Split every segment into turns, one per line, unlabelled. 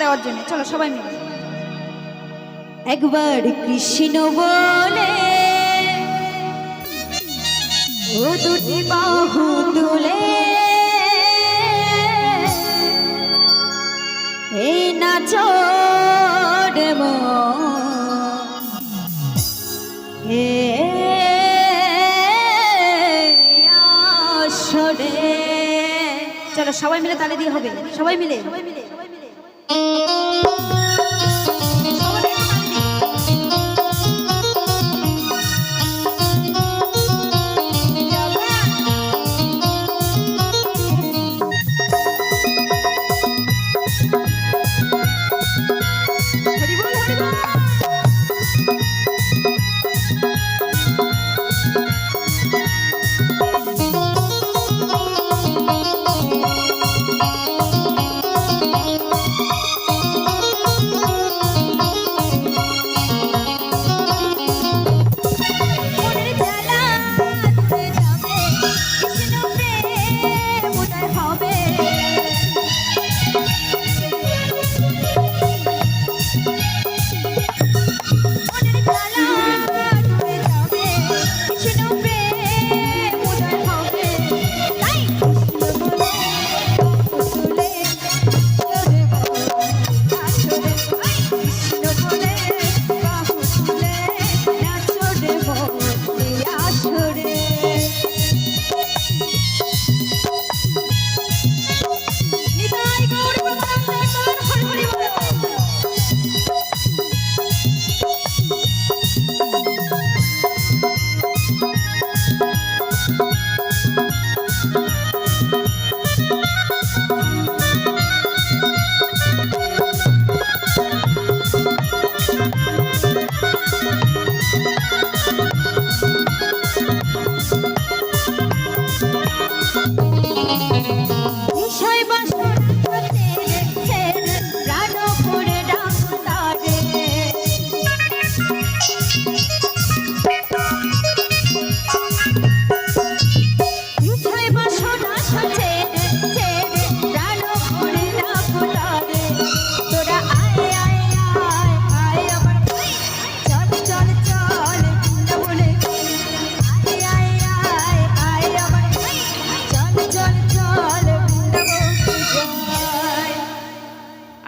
দেওয়ার জন্য। চলো সবাই মিলে একবার কৃষ্ণ বলে ও দুটি বাহু তুলে এই নাচো রে হে আসরে। চলো সবাই মিলে তালে দিয়ে হবে, সবাই মিলে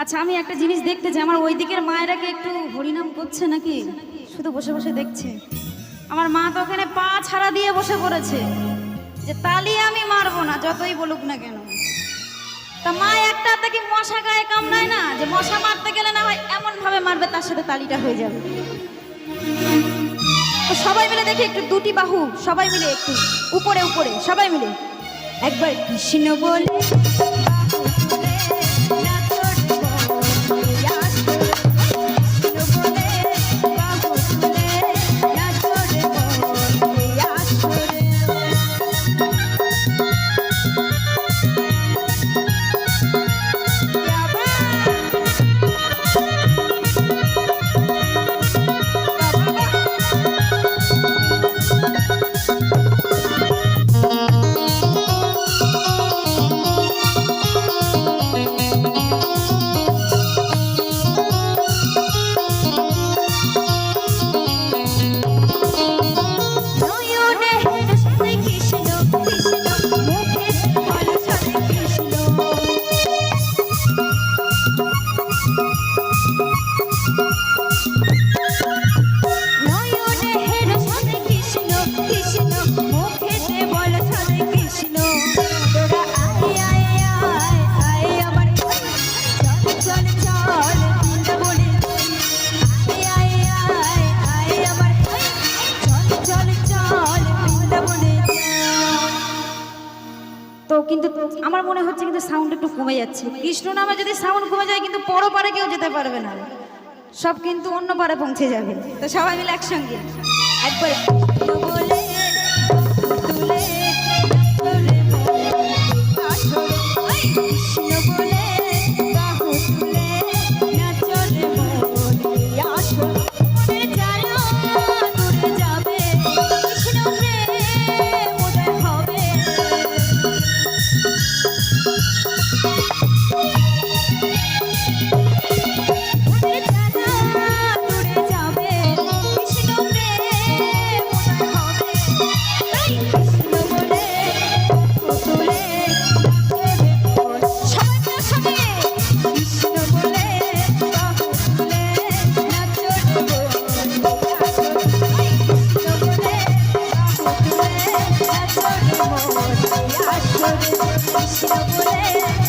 আচ্ছা আমি একটা জিনিস দেখতে চাই, আমার ওই দিকের মায়েরাকে একটু হরিনাম করছে নাকি শুধু বসে বসে দেখছে? আমার মা তো ওখানে পা ছাড়া দিয়ে বসে পড়েছে যে তালি আমি মারবো না যতই বলুক না কেন। তা মা একটা হাতে কি মশা গায়ে কামড়ায় না, যে মশা মারতে গেলে না হয় এমন ভাবে মারবে তার সাথে তালিটা হয়ে যাবে। তো সবাই মিলে দেখি একটু দুটি বাহু সবাই মিলে একটু উপরে উপরে সবাই মিলে একবার কৃষ্ণ বলে কিন্তু আমার মনে হচ্ছে কিন্তু সাউন্ড একটু কমে যাচ্ছে। কৃষ্ণ নামে যদি সাউন্ড কমে যায় কিন্তু পর পারে কেউ যেতে পারবে না, সব কিন্তু অন্য পারে পৌঁছে যাবে। তো সবাই মিলে একসঙ্গে একবার বলে তুলে বলে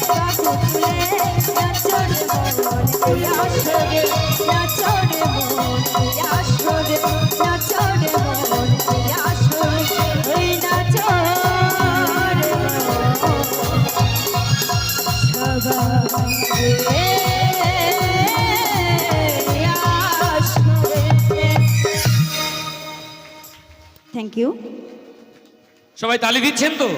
কাকু তুলে নাচরে মন এই আসরে নাচরে মন এই আসরে নাচরে মন এই আসরে ওই নাচরে থ্যাংক ইউ
সবাই তালি দিচ্ছেন তো?